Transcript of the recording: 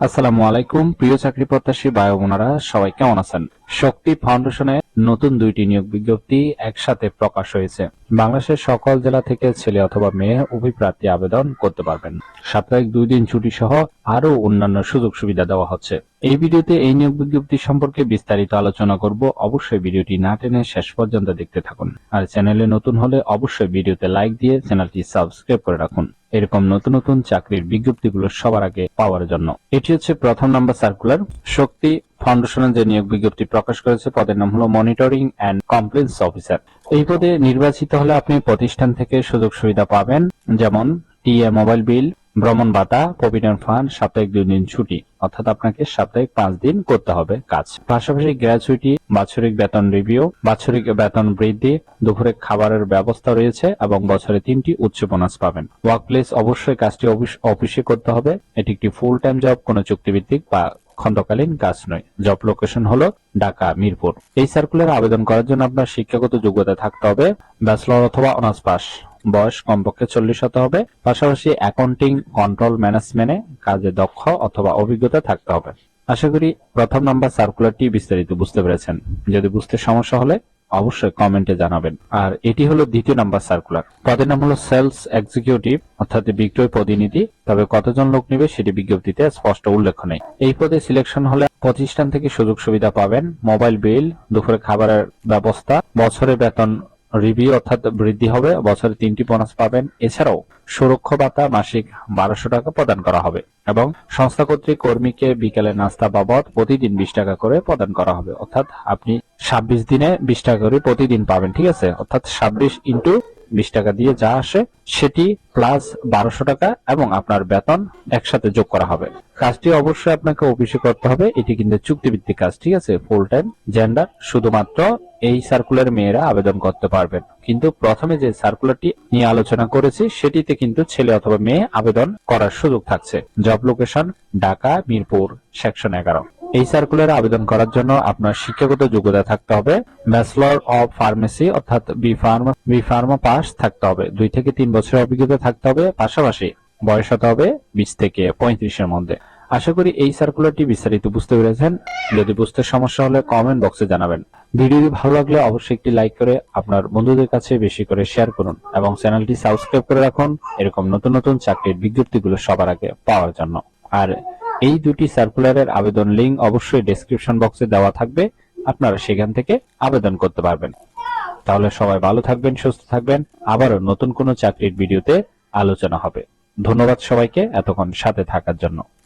আসসালামু আলাইকুম প্রিয় চাকরি প্রত্যাশী ভাই বোনেরা, সবাই কেমন আছেন? শক্তি ফাউন্ডেশনে নতুন দুইটি নিয়োগ বিজ্ঞপ্তি একসাথে প্রকাশ হয়েছে। বাংলাদেশের সকল জেলা থেকে ছেলে অথবা মেয়ে উভয় প্রার্থী আবেদন করতে পারবেন। সাপ্তাহিক 2 দিন ছুটি সহ আরো অন্যান্য সুযোগ সুবিধা দেওয়া হচ্ছে। এই ভিডিওতে এই নিয়োগ বিজ্ঞপ্তি সম্পর্কে বিস্তারিত আলোচনা করব। অবশ্যই ভিডিওটি না টেনে শেষ পর্যন্ত দেখতে থাকুন। আর চ্যানেলে নতুন হলে অবশ্যই ভিডিওতে লাইক দিয়ে চ্যানেলটি সাবস্ক্রাইব করে রাখুন এরকম নতুন নতুন চাকরির বিজ্ঞপ্তিগুলো সবার আগে পাওয়ার জন্য। এটি হচ্ছে প্রথম নাম্বার সার্কুলার। শক্তি ফাউন্ডেশনের যে নিয়োগ বিজ্ঞপ্তি প্রকাশ করেছে, পদের নাম হলো মনিটরিং অ্যান্ড কমপ্লেন্স অফিসার। এই পদে নির্বাচিত হলে আপনি প্রতিষ্ঠান থেকে সুযোগ সুবিধা পাবেন, যেমন টিএ মোবাইল বিল, ভ্রমণ ভাতা, প্রভিডেন্ট ফান্ড, সাপ্তাহিক 2 দিন ছুটি, অর্থাৎ আপনাকে সাপ্তাহিক 5 দিন করতে হবে কাজ। পাশাপাশি গ্র্যাচুইটি, বাৎসরিক বেতন রিভিউ, বাৎসরিক বেতন বৃদ্ধি, দুপুরে খাবারের ব্যবস্থা রয়েছে এবং বছরে 3টি উচ্চ বোনাস পাবেন। ওয়ার্কপ্লেস অবশ্যই কাজটি অফিসে করতে হবে। এটি একটি ফুল টাইম জব, কোনো চুক্তিভিত্তিক বা খণ্ডকালীন কাজ নয়। জব লোকেশন হলো ঢাকা মিরপুর। এই সার্কুলার আবেদন করার জন্য আপনার শিক্ষাগত যোগ্যতা থাকতে হবে ব্যাচেলর অথবা অনার্স পাস। বয়স কমপক্ষে 40 হতে হবে। পাশাপাশি অ্যাকাউন্টিং, কন্ট্রোল ম্যানেজমেন্টে কাজে দক্ষ অথবা অভিজ্ঞতা থাকতে হবে। আশা করি প্রথম নাম্বার সার্কুলারটি বিস্তারিত বুঝতে পেরেছেন। যদি বুঝতে সমস্যা হলে অবশ্যই কমেন্টে জানাবেন। আর এটি হলো দ্বিতীয় নাম্বার সার্কুলার। পদের নাম হলো সেলস এক্সিকিউটিভ, অর্থাৎ বিক্রয় প্রতিনিধি। তবে কতজন লোক নেবে সেটি বিজ্ঞপ্তিতে স্পষ্ট উল্লেখ নেই। এই পদে সিলেকশন হলে প্রতিষ্ঠান থেকে সুযোগ সুবিধা পাবেন, মোবাইল বিল, দুপুরে খাবারের ব্যবস্থা, বছরে বেতন রিভিউ অর্থাৎ বৃদ্ধি হবে, বছরে 3টি বোনাস পাবেন। এছাড়াও সুরক্ষা ভাতা মাসিক 1200 টাকা প্রদান করা হবে এবং সংস্থা কর্তৃক কর্মীকে বিকেলে নাস্তা বাবদ প্রতিদিন 20 টাকা করে প্রদান করা হবে। অর্থাৎ আপনি 26 দিনে 20 টাকা করে প্রতিদিন পাবেন, ঠিক আছে? অর্থাৎ 26 ইন্টু 20 টাকা দিয়ে যা আসে সেটি প্লাস 1200 টাকা এবং আপনার বেতন একসাথে যোগ করা হবে। কাজটি অবশ্যই আপনাকে অফিসে করতে হবে। এটি কিন্তু চুক্তিভিত্তিক কাজ, ঠিক আছে? Full time. জেন্ডার শুধুমাত্র এই সার্কুলার মেয়েরা আবেদন করতে পারবেন, কিন্তু প্রথমে যে সার্কুলারটি নিয়ে আলোচনা করেছি সেটিতে কিন্তু ছেলে অথবা মেয়ে আবেদন করার সুযোগ থাকছে। Job location Dhaka Mirpur, section 11। এই সার্কুলারে আবেদন করার জন্য আপনার শিক্ষাগত যোগ্যতা থাকতে হবে ব্যাচেলর অব ফার্মেসি অর্থাৎ বি ফার্মা পাস থাকতে হবে। 2 থেকে 3 বছরের অভিজ্ঞতা থাকতে হবে। পাশাপাশি বয়স হতে হবে 20 থেকে 35-এর মধ্যে। আশা করি এই সার্কুলারটি বিস্তারিত বুঝতে পেরেছেন। যদি বুঝতে সমস্যা হলে কমেন্ট বক্সে জানাবেন। ভিডিওটি ভালো লাগলে অবশ্যই একটি লাইক করে আপনার বন্ধুদের কাছে বেশি করে শেয়ার করুন এবং চ্যানেলটি সাবস্ক্রাইব করে রাখুন এরকম নতুন নতুন চাকরির বিজ্ঞপ্তিগুলো সবার আগে পাওয়ার জন্য। আর এই দুটি সার্কুলারের আবেদন লিংক অবশ্যই ডেসক্রিপশন বক্সে দেওয়া থাকবে, আপনারা সেখান থেকে আবেদন করতে পারবেন। তাহলে সবাই ভালো থাকবেন, সুস্থ থাকবেন। আবারও নতুন কোনো চাকরির ভিডিওতে আলোচনা হবে। ধন্যবাদ সবাইকে এতক্ষণ সাথে থাকার জন্য।